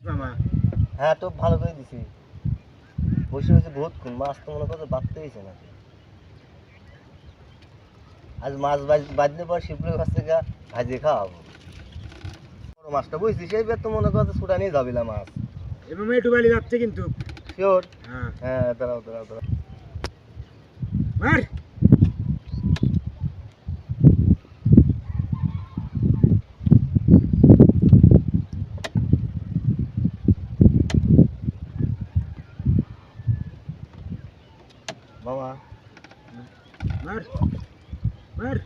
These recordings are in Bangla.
মামা? হ্যাঁ টোপ ভালো করে দিছি। বসে বসে বহুত কোন মাছ তো মনে করো বাঁধতে হয়েছে না। আজ মাছ বাঁধলে পর শিবপুরের কাছ থেকে ভাজিয়ে খাওয়াবো। বড় মাছটা বুঝছি সেই বের তো মনে করো ছুটা নিয়ে যাবিলা মাছ। এবার একটু বালি যাচ্ছে কিন্তু শিওর? হ্যাঁ হ্যাঁ দাঁড়াও দাঁড়াও দাঁড়াও। মার মামা মার মার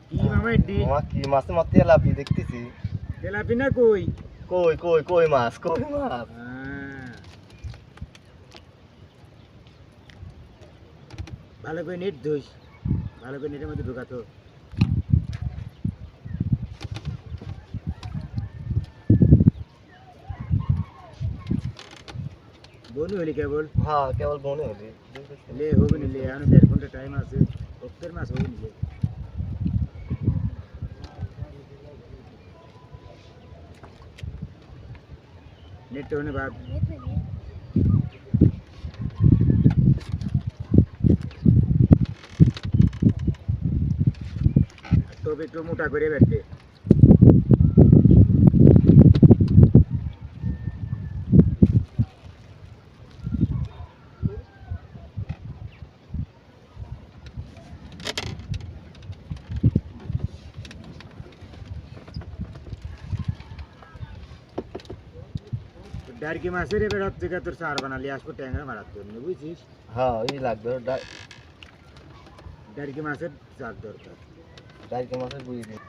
কি মামা এডি? মামা কি মাছে মারতে এলাপি দেখতেছি। তেলাপি না কই? কই কই কই মাছ কই মাছ। ভালো করে নেট ধুস, ভালো করে নেটের মধ্যে ঢোকাতো। বনু হলি কেবল? হ্যাঁ কেবল বনে হলি। লে হবে নিলে এখন 1.5 ঘন্টা টাইম আছে, প্রত্যেক মাছ হবে নিলে। নেট তো বাদ তবে একটু মোটা করে বেটে। ডারকি মাছের এবার হচ্ছে তোর চার বানালি আসবো ট্যাংরা মারার জন্য, বুঝছিস? হ্যাঁ এই লাগবে ডারকি মাছের চার দরকার। ডাইকে মাছের বুঝি দিই।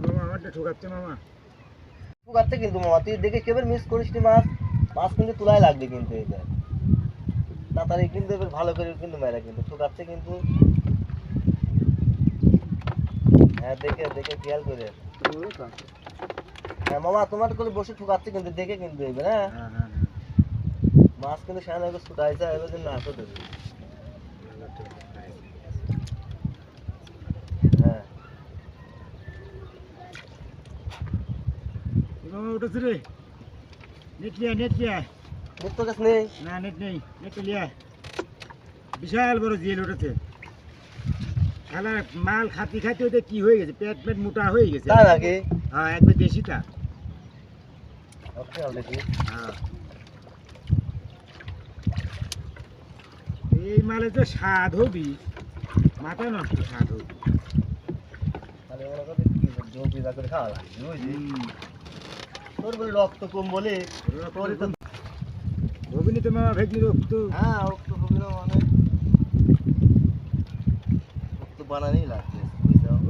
মামা আমারটা ঠোকাচ্ছে মামা। পুকারতে কিন্তু মামা তুই দেখে কেবল মিস করিস নি মাছ। মাছ কিন্তু তুলাই লাগবে কিন্তু এটা তাড়াতাড়ি কিন্তু এবার ভালো করে কিন্তু মেরা কিন্তু ঠুকাচ্ছে কিন্তু। হ্যাঁ দেখে দেখে খেয়াল করে। হ্যাঁ মামা তোমার করে বসে ঠুকাচ্ছে কিন্তু দেখে কিন্তু এবার। হ্যাঁ মাছ কিন্তু সামনে একটু ছুটাইছে এবার কিন্তু আসো দেবে। হ্যাঁ মামা উঠেছে রে, নেট লিয়া নেট লিয়া। নেট তো কাছে নেই। না নেট নেই, নেট লিয়া। বিশাল বড় জিয়েল উঠেছে। শালা মাল খাতি খাতি ওদের কি হয়ে গেছে, পেট পেট মোটা হয়ে গেছে। তাই নাকি? হ্যাঁ একবার দেশিটা। ওকে দেখি। হ্যাঁ এই মালে তো স্বাদ হবি, মাথা নষ্ট স্বাদ হবি। তাহলে ওরা কথা কি জোর পিজা করে খাওয়া লাগবে বুঝলি। তোর বলে রক্ত কম বলে তোরই তো হবিনি তো মামা ভেগলি রক্ত। হ্যাঁ রক্ত হবে না মানে রক্ত বানানোই লাগবে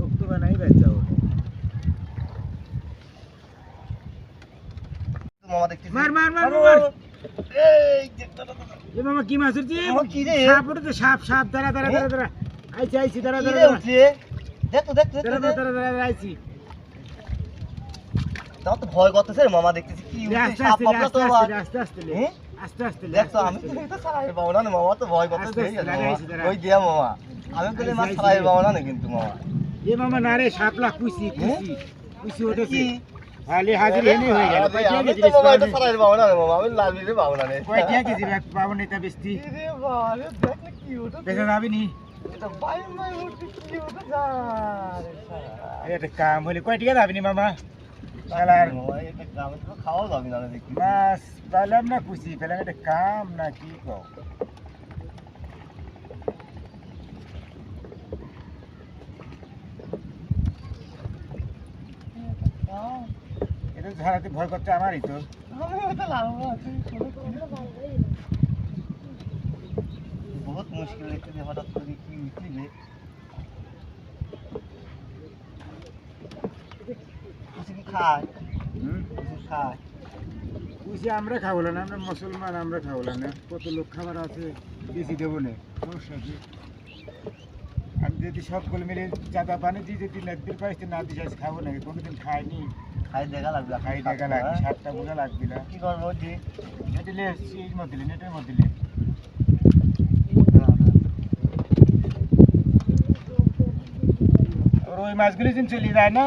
রক্ত বানাই বেচাও। মামা দেখতেছি। মার মার মার মার। এই যে এ মামা কি মাছ উঠছে? মামা কি রে? সাপ উঠেছে, সাপ সাপ। দাঁড়া দাঁড়া দাঁড়া দাঁড়া। আইছি আইছি, দাঁড়া কি দাঁড়া রে দাঁড়া উঠছে? দেখ তো দেখ তো দেখ দাঁড়া তো দাঁড়া দাঁড়া দাঁড়া আইছি। তাও তো ভয় করতেছে রে মামা দেখতেছি কি উঠছে আস্তে সাপ আস্তে পাপলা তো আস্তে আবার। আস্তে আস্তে লে, হ্যাঁ? আস্তে আস্তে লে, দেখ তো আস্তে আমি আস্তে লে। তো সারাই পাবো না মামা তো ভয় করতেছে। আস্তে আস্তে লাগাইছি, দাঁড়া। ওই দিয়া মামা আমি বলে মাছ সারাই পাবো না কিন্তু মামা। এ মামা না রে, সাপলা কুইছি কুইছি কুইছি উঠেছে। কি? হালি হাজির এনে হয়ে গেল। আমি তো মামা এটা সারাই পাবো না রে মামা আমি লাল দিতে পাবো না রে। কয়টা কেজি ব্যাগ পাবো না তা বেশি? রে বাবা দেখ না কি উঠছে। বেচা যাবে নি? এটা বাই মাই উঠছে কি উঠছে রে সারা। এটা কাম হলে কয় টাকা যাবে নি মামা? শালার মামা এটা গ্রামে তো খাওয়া যাবে না দেখি। মাছ পাইলাম না কুচি পেলাম, এটা কাম না কি কও? এটা ঝাড়াতে ভয় করতে আমারই তো। বহুত মুশকিল দেখতে হঠাৎ করে কি উঠছে। কিছু কি খায়? কিছু খায়? কুচি আমরা খাবো না, আমরা মুসলমান, আমরা খাবো না। কত লোক খাবার আছে, বেশি দেবো না, সমস্যা কি? আর যদি সবগুলো মিলে জাদা পানি দিয়ে যদি লাগবে পাইছে না দিয়ে খাবো নাকি? কোনোদিন খাইনি। খাই দেখা লাগবে। খাই দেখা লাগবে, সাতটা বোঝা লাগবে না। কি করবো জি? নেটে লে, এর মধ্যে লে, নেটের মধ্যে লে। ওই ওই মাছগুলি যেন চলে যায় না।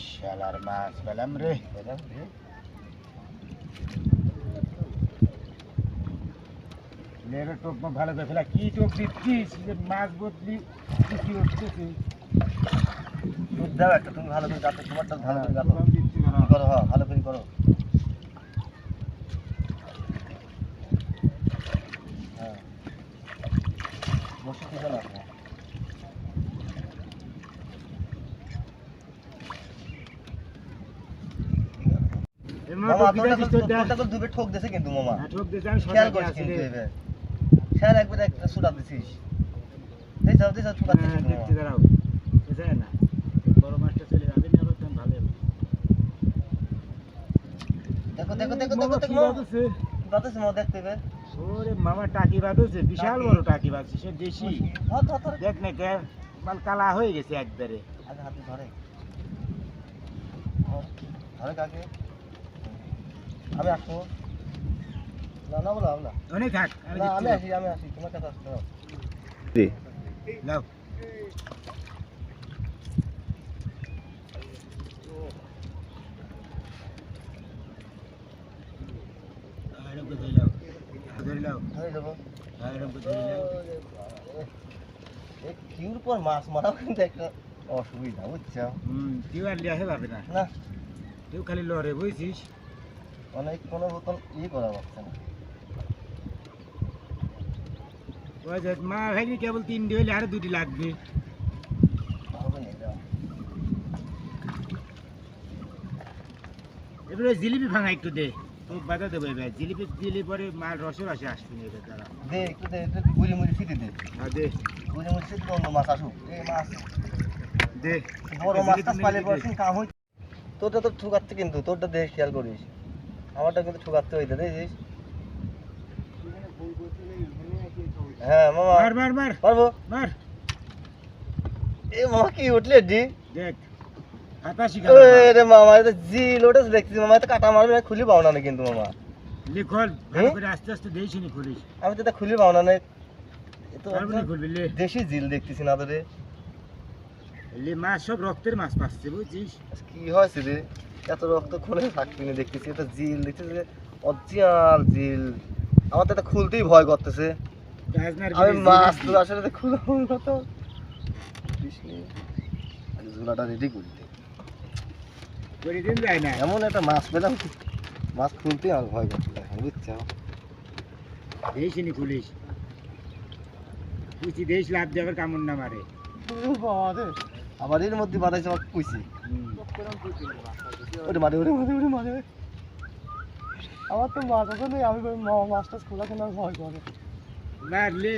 শালার মাছ পেলাম রে। টোপ ভালো করে ফেলা, কি টোপ দিচ্ছিস মাছ বদলি কি উঠতেছে। দাও একটা, তুমি ভালো করে গাতো, তোমারটা ভালো করে গাতো করো। হ্যাঁ ভালো করে করো। হ্যাঁ বসে থেকে না মামা, তোরটা তো দুবে ঠোক দিছে কিন্তু মামা। ঠোক দিছে, আমি খেয়াল করিস কিন্তু এবার খেয়াল একবার একটা সুরা দিছিস। এই যাও ঠোক আছে কিন্তু দেখতে দাঁড়াও, বুঝা না বড় মাছটা চলে যাবে না, আবার ভালো হবে। দেখো বাতাসে মামা দেখতে এবার। ওরে মামা টাকি বাঁধছে, বিশাল বড় টাকি বাঁধছে, সে দেশি। দেখ না কে মাল কালা হয়ে গেছে একবারে। আগে হাতে ধরে ধরে কাকে, আমি আসবো না বলো না অনেক থাক, আমি আসি তোমার কাছে আসতে হবে। নাও কিউর পর মাছ মারাও কিন্তু একটা অসুবিধা, বুঝছো? কেউ আর লিয়াহে পাবে না, না কেউ খালি লড়ে, বুঝছিস? অনেক কোনো মতন করা যাচ্ছে না। মা ভাই কেবল 3টি হইলে আরো 2টি লাগবে। এবারে জিলিপি ভাঙা একটু দে, খুব বাধা দেবো এবার। জিলিপি দিলে পরে মাল রসে রসে আসবে না এবার। তারা দে একটু দে, একটু গুলি মুড়ি ছিটে দে। হ্যাঁ দে, গুলি মুড়ি ছিটে অন্য মাছ আসুক। এই মাছ দে, বড় মাছটা পালে পড়ছিস কাম হই। তোরটা তো ঠুকাচ্ছে কিন্তু, তোরটা দেখ খেয়াল করিস। আমারটা কিন্তু ঠুকাচ্ছে হইতে দেখিস। হ্যাঁ মামা মার পারবো মার। এ মামা কি উঠলে ডি দেখ হাতাশি রে মামা, এটা জিল ওটা দেখছিস মামা, এটা কাটা মারবে না, খুলি পাও না কিন্তু মামা। লিখল ভালো করে আস্তে আস্তে দেইছি নি খুলিস। আমি তো এটা খুলি পাও না, এ তো পারবো না খুলবি লে। দেশি জিল দেখতেছি না তো রে। লে মাছ সব রক্তের মাছ পাচ্ছে, বুঝছিস? কি হয়েছে রে, এত রক্ত খুলে থাকবি না দেখতেছি, এটা জিল দেখতেছি, অরিজিনাল জিল। আমার তো এটা খুলতেই ভয় করতেছে। আমি মাছ তো আসলে খুলবো না তো, ঝোলাটা রেডি করতে করে দিন যায় না। এমন একটা মাছ পেলাম, মাছ খুলতেই আমার ভয় করতে, বুঝছো? দেইছি নি খুলিস, কুচি দেশ লাভ দিয়ে আবার কামড় না মারে। আবার এর মধ্যে বাড়াইছে আমার কুচি, ওরে মারে আমার তো মাছ আছে না, আমি মাছটা খোলা কেন ভয় করে মারলে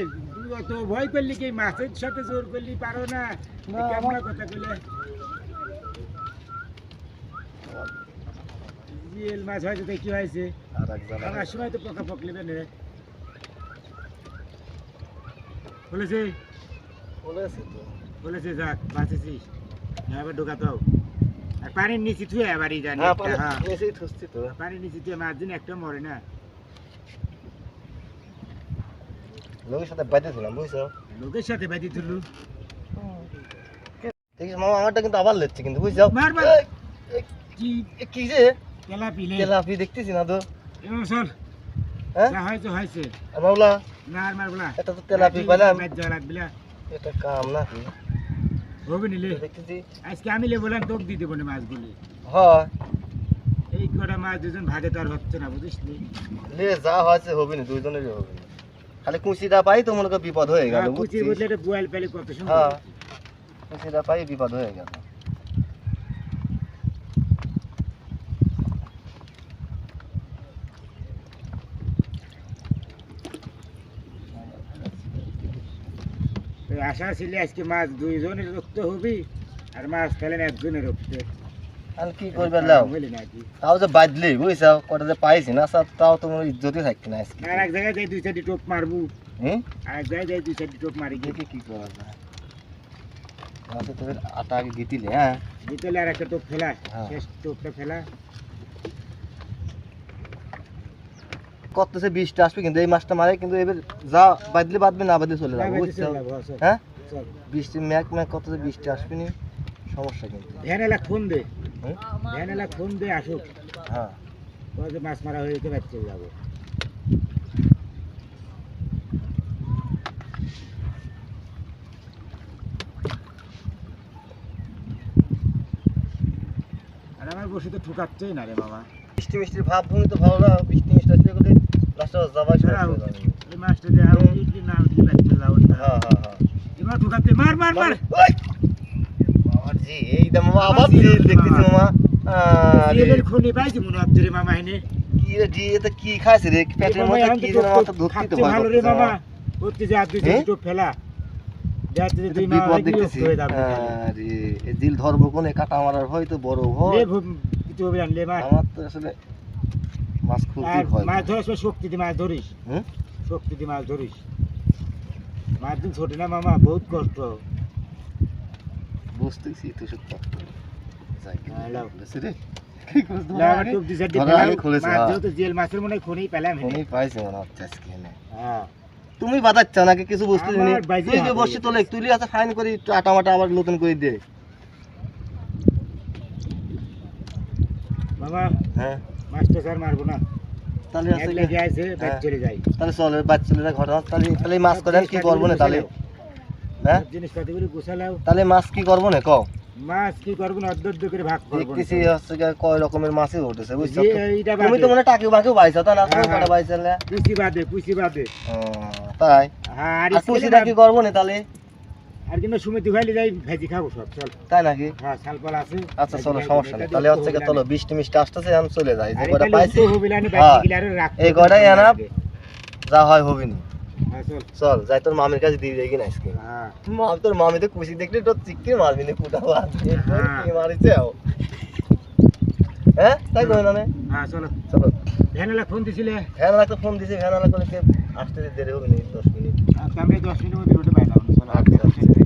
তো ভয় করলি কি মাছের সাথে জোর করলি পারো না? কেমন কথা কইলে জিএল মাছ হয়তো কি হয়েছে, আর একজন আমার সময় তো পোকা পকলে বেনে বলেছে বলেছে যাক বাঁচেছিস, এবার ঢোকাতো। আর পানির নিচে থুয়ে এবারই জানি, পানির নিচে থুয়ে মাছ দিন একটা মরে না। লোকের সাথে বাইতে ছিলাম, বুঝছো? লোকের সাথে বাইতে তুলু দেখিস মামা, আমারটা কিন্তু আবার লেচ্ছে কিন্তু, বুঝছো? মার কি যে তেলাপি দেখতেছি না তো। চল, হ্যাঁ হয়েছে হয়েছে মামলা না আর মারবলা, এটা তো তেলাপি পেলাম, এটা কাম না কি হবে নিলে। দেখতেছি আজকে আমি লে বললাম তোকে দিয়ে দেবো না মাছগুলি। হয় এই কটা মাছ দুজন ভাগে তো আর হচ্ছে না, বুঝিস নি? লে যা হয়েছে হবে না, দুইজনেরই হবে না। খালি কুচিটা পাই তো মনে কর বিপদ হয়ে গেল, কুচির বদলে একটা বুয়াল পেলে কত সুন্দর। হ্যাঁ কুচিটা পাই বিপদ হয়ে গেল। আশা ছিল আজকে মাছ দুইজনের রক্ত হবি, আর মাছ ফেলেন একজনের রক্তে। আর কি করবে লাও, তাও যে বাদলি বুঝছো, কটা যে পাইছি না স্যার, তাও তোমার ইজ্জতই থাকছে না আজকে। আর এক জায়গায় যাই 2-4টি টোপ মারবো, আর এক জায়গায় যাই 2-4টি টোপ মারি। দেখি কি করা যায়। আচ্ছা তোর আটা আগে দিতিলে, হ্যাঁ দিতেলে আর একটা টোপ ফেলা, শেষ টোপটা ফেলা। করতেছে 20টা আসবে, কিন্তু এই মাছটা মারে কিন্তু এবার যা বাদলে বাদবে, না বাদলে চলে যাবে, বুঝছো? হ্যাঁ, বৃষ্টি ম্যাক করতেছে, 20টা আসবে নি, সমস্যা কিন্তু। ভ্যানেলা ফোন দে, ভ্যানেলা ফোন দে আসুক। হ্যাঁ, মাছ মারা হয়ে যেতে চলে যাবো। আর আমার বসে তো ঠুকাচ্ছেই না রে বাবা। বৃষ্টি মিষ্টির ভাব ভূমি তো ভালো না, বৃষ্টি মিষ্টি আসলে করে লাস্টে যাবাই এই মাছটা দিয়ে আরো কি না চলে যাবো। হ্যাঁ হ্যাঁ হ্যাঁ, এবার ঠুকাচ্ছে, মার মার মার। ওই বাবা জি, এই দা মামা আবার জিল দেখতেছি মামা। জিলের খুনি পাইছি মনে হচ্ছে রে মামা। এনে কি রে জি, এটা কি খাইছে রে, পেটের মধ্যে কি যেন মাথা ধরতে তো ভয় ভালো রে করতেছে মামা। করতে যে আর দুই দুটো ফেলা যাচ্ছে যে দুই মামা বিপদ দেখতেছি। দেখতেছি। আরে এই জিল ধরবো কোনে, কাটা মারার ভয় তো বড় ভয়। লে কিছু হবে আনলে মার। আমার তো আসলে মাছ খুলতে ভয়। মাছ ধরার সময় শক্তি দিয়ে মাছ ধরিস, হুম, শক্তি দিয়ে মাছ ধরিস। মাছ দিন ছোট না মামা, বহুত কষ্ট। বুঝতেছি তো সত্য। যাই কি হ্যালো বলেছে রে, কি করছ না আগে টুক দিছে ধরা আগে খুলেছে। মাছ যেহেতু জেল মাছের মনে হয় খুনেই পেলাম। ফোনই পাইছে মনে হচ্ছে আজকে এনে। হ্যাঁ তুমি বাজাচ্ছ নাকি কিছু বুঝতে নি? আমার বাইরে তুই যে হাত বসে তোলে তুলি আছে ফাইন করি, একটু আটা মাটা আবার নতুন করে দে মামা। হ্যাঁ, মাছটা স্যার মারবো না, তাহলে আছে একলা গিয়ে আছে ব্যাগ হ্যাঁ। চলে যাই। তাহলে চলে বাচ্চারা ঘটনা, তাহলে তাহলে মাছ করেন কি করবো না তাহলে? হ্যাঁ, জিনিসপাতি করে গুছালাও। তাহলে মাছ কি করবো না কও? মাছ কি করবো না, অর্ধ করে ভাগ করবো। দেখতেছি হচ্ছে গিয়ে কয় রকমের মাছই উঠেছে, বুঝছো? এইটা তুমি তো মনে টাকিও বাকিও পাইছো তা না? তুমি হ্যাঁ, কটা পাইছিলে? পুষি বাদে, পুষি বাদে। তাই হ্যাঁ আর পুষিটা কি করবো না তাহলে? আর কিন্তু সুমিতি ভাইলে যাই ভেজি খাবো সব। চল তাই নাকি? হ্যাঁ শালপাল আছে। আচ্ছা চলো, সমস্যা নেই। তাহলে হচ্ছে গিয়ে চলো, বৃষ্টি মিষ্টি আসতেছে, আমি চলে যাই। যে আরে কটা তাহলে পাইছি উল্টো হবিলে আনি হ্যাঁ, ব্যাগ গিলা আরে রাখ। এই কটাই আনা, যা হয় হবে নি। হ্যাঁ চল। চল যাই, তোর মামির কাছে দিয়ে যাই কিনা আজকে। হ্যাঁ তোর মামি তো খুশি দেখলে তো চিককে মারবি না, কুটা মারবি। হ্যাঁ। কি মারিছে হ্যাঁ, তাই কই না? হ্যাঁ চলো। চলো, ভ্যানেলা ফোন দিছিলে? ভ্যান একটা ফোন দিছে, ভ্যান আলা করে আসতে দেরি হবে না, 10 মিনিট। আমি 10 মিনিটের মধ্যে রোডে পাইলাম। চলো। আচ্ছা, আচ্ছা।